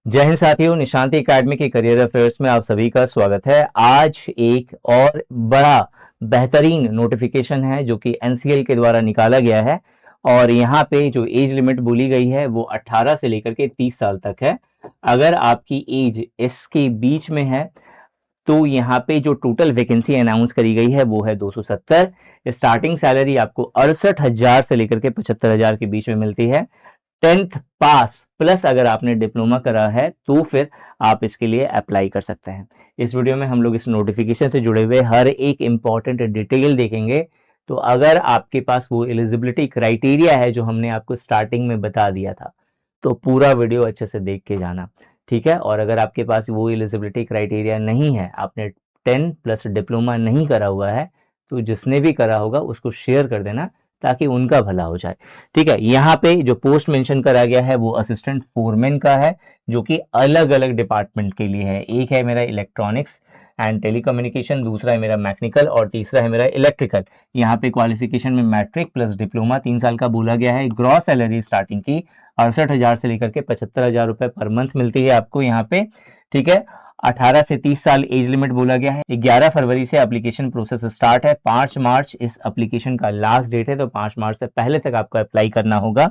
जय हिंद साथियों, निशांति एकेडमी के करियर अफेयर्स में आप सभी का स्वागत है। आज एक और बड़ा बेहतरीन नोटिफिकेशन है जो कि एनसीएल के द्वारा निकाला गया है और यहाँ पे जो एज लिमिट बोली गई है वो 18 से लेकर के 30 साल तक है। अगर आपकी एज इसके बीच में है तो यहाँ पे जो टोटल वैकेंसी अनाउंस करी गई है वो है 270। स्टार्टिंग सैलरी आपको 68,000 से लेकर के 75,000 के बीच में मिलती है। 10th पास प्लस अगर आपने डिप्लोमा करा है तो फिर आप इसके लिए अप्लाई कर सकते हैं। इस वीडियो में हम लोग इस नोटिफिकेशन से जुड़े हुए हर एक इम्पॉर्टेंट डिटेल देखेंगे। तो अगर आपके पास वो एलिजिबिलिटी क्राइटेरिया है जो हमने आपको स्टार्टिंग में बता दिया था तो पूरा वीडियो अच्छे से देख के जाना, ठीक है। और अगर आपके पास वो एलिजिबिलिटी क्राइटेरिया नहीं है, आपने 10 प्लस डिप्लोमा नहीं करा हुआ है, तो जिसने भी करा होगा उसको शेयर कर देना ताकि उनका भला हो जाए, ठीक है। यहाँ पे जो पोस्ट मेंशन करा गया है वो असिस्टेंट फोरमैन का है जो कि अलग अलग डिपार्टमेंट के लिए है। एक है मेरा इलेक्ट्रॉनिक्स एंड टेलीकम्युनिकेशन, दूसरा है मेरा मैकेनिकल और तीसरा है मेरा इलेक्ट्रिकल। यहाँ पे क्वालिफिकेशन में मैट्रिक प्लस डिप्लोमा 3 साल का बोला गया है। ग्रॉस सैलरी स्टार्टिंग की 68,000 से लेकर के 75,000 रुपए पर मंथ मिलती है आपको यहाँ पे, ठीक है। 18 से 30 साल एज लिमिट बोला गया है। 11 फरवरी से एप्लीकेशन प्रोसेस स्टार्ट है। 5 मार्च इस एप्लीकेशन का लास्ट डेट है, तो 5 मार्च से पहले तक आपको अप्लाई करना होगा।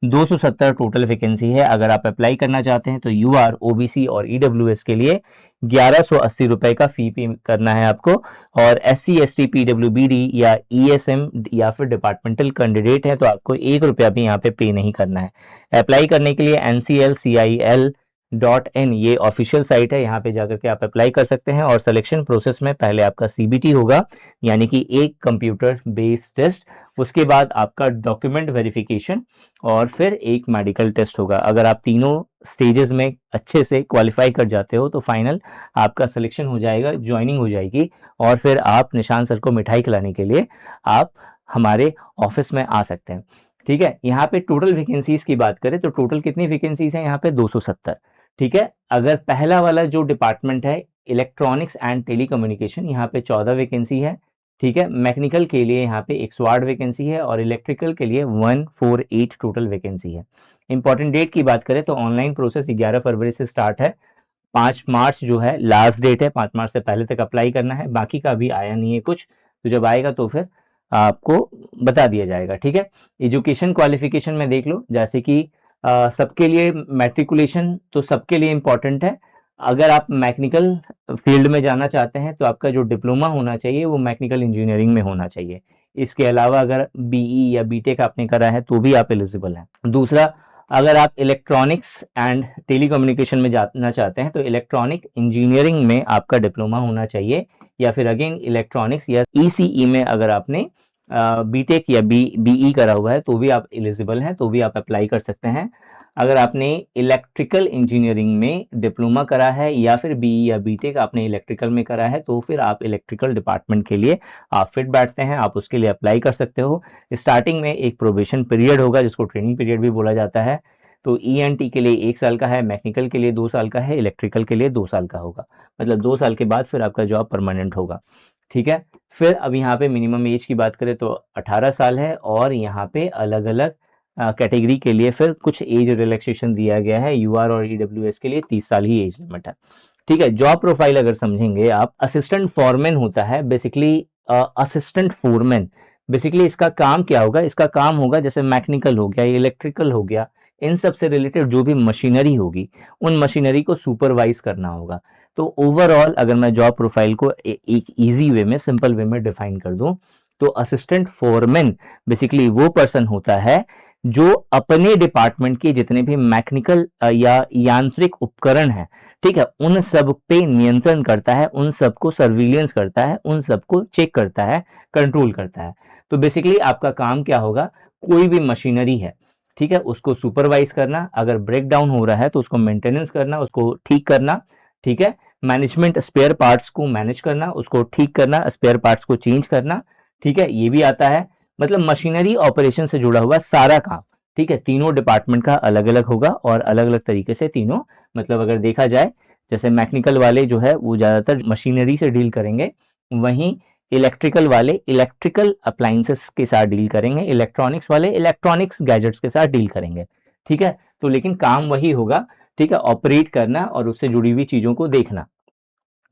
270 टोटल वैकेंसी है। अगर आप अप्लाई करना चाहते हैं तो यूआर, ओबीसी और ईडब्ल्यूएस के लिए 1180 रुपए का फी पे करना है आपको। और एससी, एसटी, पीडब्ल्यूबीडी या ईएसएम या फिर डिपार्टमेंटल कैंडिडेट है तो आपको 1 रुपया भी यहाँ पे नहीं करना है। अप्लाई करने के लिए nclcil.in ये ऑफिशियल साइट है, यहाँ पे जाकर के आप अप्लाई कर सकते हैं। और सिलेक्शन प्रोसेस में पहले आपका सीबीटी होगा, यानी कि एक कंप्यूटर बेस्ड टेस्ट, उसके बाद आपका डॉक्यूमेंट वेरिफिकेशन और फिर एक मेडिकल टेस्ट होगा। अगर आप तीनों स्टेजेस में अच्छे से क्वालिफाई कर जाते हो तो फाइनल आपका सिलेक्शन हो जाएगा, ज्वाइनिंग हो जाएगी और फिर आप निशान सर को मिठाई खिलाने के लिए आप हमारे ऑफिस में आ सकते हैं, ठीक है। यहाँ पे टोटल वैकेंसीज की बात करें तो टोटल कितनी वैकेंसीज हैं यहाँ पे 270, ठीक है। अगर पहला वाला जो डिपार्टमेंट है इलेक्ट्रॉनिक्स एंड टेलीकम्युनिकेशन, यहाँ पे 14 वैकेंसी है, ठीक है। मैकेनिकल के लिए यहाँ पे 108 वैकेंसी है और इलेक्ट्रिकल के लिए 148 टोटल वैकेंसी है। इंपॉर्टेंट डेट की बात करें तो ऑनलाइन प्रोसेस 11 फरवरी से स्टार्ट है। 5 मार्च जो है लास्ट डेट है, 5 मार्च से पहले तक अप्लाई करना है। बाकी का अभी आया नहीं है कुछ, तो जब आएगा तो फिर आपको बता दिया जाएगा, ठीक है। एजुकेशन क्वालिफिकेशन में देख लो, जैसे कि सबके लिए मैट्रिकुलेशन तो सबके लिए इम्पॉर्टेंट है। अगर आप मैकेनिकल फील्ड में जाना चाहते हैं तो आपका जो डिप्लोमा होना चाहिए वो मैकेनिकल इंजीनियरिंग में होना चाहिए। इसके अलावा अगर बीई या बीटेक आपने करा है तो भी आप एलिजिबल हैं। दूसरा, अगर आप इलेक्ट्रॉनिक्स एंड टेलीकम्युनिकेशन में जाना चाहते हैं तो इलेक्ट्रॉनिक इंजीनियरिंग में आपका डिप्लोमा होना चाहिए, या फिर अगेन इलेक्ट्रॉनिक्स या ईसीई में अगर आपने बीटेक या बीई करा हुआ है तो भी आप एलिजिबल हैं, तो भी आप अप्लाई कर सकते हैं। अगर आपने इलेक्ट्रिकल इंजीनियरिंग में डिप्लोमा करा है या फिर बीई या बीटेक आपने इलेक्ट्रिकल में करा है तो फिर आप इलेक्ट्रिकल डिपार्टमेंट के लिए आप फिट बैठते हैं, आप उसके लिए अप्लाई कर सकते हो। स्टार्टिंग में एक प्रोबेशन पीरियड होगा जिसको ट्रेनिंग पीरियड भी बोला जाता है। तो ईएनटी के लिए 1 साल का है, मैकेनिकल के लिए 2 साल का है, इलेक्ट्रिकल के लिए 2 साल का होगा। मतलब 2 साल के बाद फिर आपका जॉब परमानेंट होगा, ठीक है। फिर अब यहाँ पे मिनिमम एज की बात करें तो 18 साल है और यहाँ पे अलग अलग कैटेगरी के लिए फिर कुछ एज रिलैक्सेशन दिया गया है। यूआर और ईडब्ल्यूएस के लिए 30 साल ही एज लिमिट है, ठीक है। जॉब प्रोफाइल अगर समझेंगे आप, असिस्टेंट फॉरमैन होता है बेसिकली। असिस्टेंट फोरमैन बेसिकली इसका काम क्या होगा, इसका काम होगा जैसे मैकेनिकल हो गया, इलेक्ट्रिकल हो गया, इन सब से रिलेटेड जो भी मशीनरी होगी उन मशीनरी को सुपरवाइज करना होगा। तो ओवरऑल अगर मैं जॉब प्रोफाइल को एक इजी वे में, सिंपल वे में डिफाइन कर दूं तो असिस्टेंट फोरमैन बेसिकली वो पर्सन होता है जो अपने डिपार्टमेंट के जितने भी मैकेनिकल या यांत्रिक उपकरण हैं, ठीक है, उन सब पे नियंत्रण करता है, उन सबको सर्विलियंस करता है, उन सबको चेक करता है, कंट्रोल करता है। तो बेसिकली आपका काम क्या होगा, कोई भी मशीनरी है, ठीक है, उसको सुपरवाइज करना, अगर ब्रेक डाउन हो रहा है तो उसको मेंटेनेंस करना, उसको ठीक करना, ठीक है। मैनेजमेंट, स्पेयर पार्ट्स को मैनेज करना, उसको ठीक करना, स्पेयर पार्ट्स को चेंज करना, ठीक है, ये भी आता है। मतलब मशीनरी ऑपरेशन से जुड़ा हुआ सारा काम, ठीक है। तीनों डिपार्टमेंट का अलग अलग होगा और अलग अलग तरीके से तीनों, मतलब अगर देखा जाए जैसे मैकेनिकल वाले जो है वो ज़्यादातर मशीनरी से डील करेंगे, वहीं इलेक्ट्रिकल वाले इलेक्ट्रिकल अप्लाइंसेस के साथ डील करेंगे, इलेक्ट्रॉनिक्स वाले इलेक्ट्रॉनिक्स गैजेट्स के साथ डील करेंगे, ठीक है। तो लेकिन काम वही होगा, ठीक है, ऑपरेट करना और उससे जुड़ी हुई चीज़ों को देखना।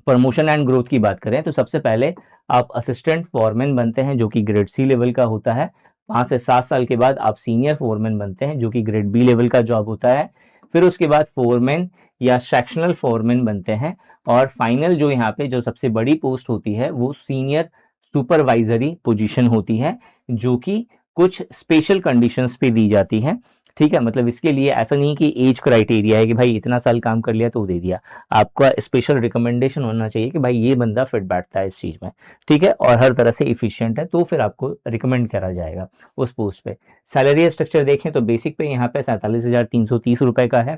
प्रमोशन एंड ग्रोथ की बात करें तो सबसे पहले आप असिस्टेंट फोरमैन बनते हैं जो कि ग्रेड सी लेवल का होता है। 5 से 7 साल के बाद आप सीनियर फोरमैन बनते हैं जो कि ग्रेड बी लेवल का जॉब होता है। फिर उसके बाद फोरमैन या सेक्शनल फोरमैन बनते हैं और फाइनल जो यहाँ पे जो सबसे बड़ी पोस्ट होती है वो सीनियर सुपरवाइजरी पोजीशन होती है जो कि कुछ स्पेशल कंडीशंस पे दी जाती है। ठीक है, मतलब इसके लिए ऐसा नहीं कि एज क्राइटेरिया है कि भाई इतना साल काम कर लिया तो दे दिया। आपका स्पेशल रिकमेंडेशन होना चाहिए कि भाई ये बंदा फिट बैठता है इस चीज़ में, ठीक है, और हर तरह से इफिशिएंट है, तो फिर आपको रिकमेंड करा जाएगा उस पोस्ट पे। सैलरी स्ट्रक्चर देखें तो बेसिक पे यहाँ पे 47,330 रुपए का है।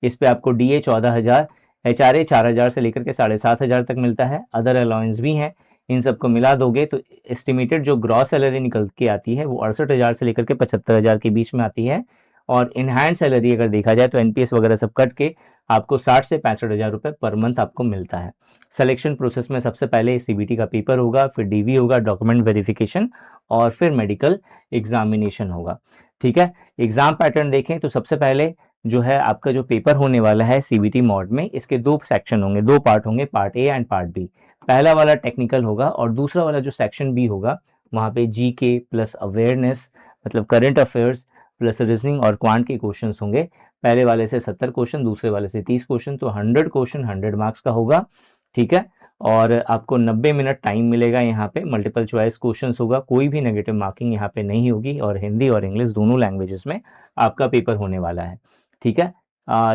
इस पे आपको डीए 14,000, एचआरए 4,000 से लेकर के 7,500 तक मिलता है। अदर अलाउंस भी हैं, इन सबको मिला दोगे तो एस्टिमेटेड जो ग्रॉस सैलरी निकल के आती है वो 68,000 से लेकर के 75,000 के बीच में आती है। और इन हैंड सैलरी अगर देखा जाए तो एनपीएस वगैरह सब कट के आपको 60 से 65,000 रुपए पर मंथ आपको मिलता है। सिलेक्शन प्रोसेस में सबसे पहले सीबीटी का पेपर होगा, फिर डीवी होगा, डॉक्यूमेंट वेरिफिकेशन, और फिर मेडिकल एग्जामिनेशन होगा। ठीक है, एग्जाम पैटर्न देखें तो सबसे पहले जो है आपका जो पेपर होने वाला है सीबीटी मोड में, इसके दो सेक्शन होंगे, दो पार्ट होंगे, part A and part B. पहला वाला टेक्निकल होगा और दूसरा वाला जो सेक्शन बी होगा वहाँ पे जीके प्लस अवेयरनेस, मतलब करंट अफेयर्स प्लस रीजनिंग और क्वांट के क्वेश्चंस होंगे। पहले वाले से 70 क्वेश्चन, दूसरे वाले से 30 क्वेश्चन, तो 100 क्वेश्चन 100 मार्क्स का होगा। ठीक है, और आपको 90 मिनट टाइम मिलेगा। यहाँ पे मल्टीपल चॉइस क्वेश्चंस होगा, कोई भी नेगेटिव मार्किंग यहाँ पे नहीं होगी, और हिंदी और इंग्लिश दोनों लैंग्वेजेस में आपका पेपर होने वाला है। ठीक है,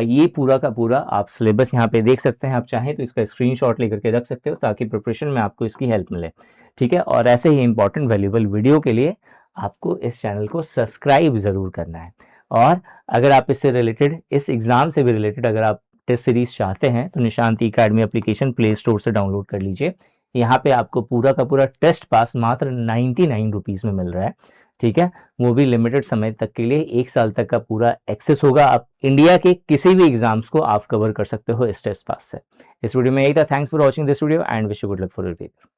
ये पूरा का पूरा आप सिलेबस यहाँ पे देख सकते हैं। आप चाहें तो इसका स्क्रीनशॉट लेकर के रख सकते हो ताकि प्रिपरेशन में आपको इसकी हेल्प मिले। ठीक है, और ऐसे ही इंपॉर्टेंट वैल्यूएबल वीडियो के लिए आपको इस चैनल को सब्सक्राइब ज़रूर करना है। और अगर आप इससे रिलेटेड, इस एग्ज़ाम से भी रिलेटेड अगर आप टेस्ट सीरीज़ चाहते हैं तो Nishant academy application play store से डाउनलोड कर लीजिए। यहाँ पे आपको पूरा का पूरा टेस्ट पास मात्र 99 रुपीज़ में मिल रहा है। ठीक है, वो भी लिमिटेड समय तक के लिए, 1 साल तक का पूरा एक्सेस होगा। आप इंडिया के किसी भी एग्ज़ाम्स को आप कवर कर सकते हो इस टेस्ट पास से। इस वीडियो में यही था। Thanks for watching this video and wish you good luck for your paper.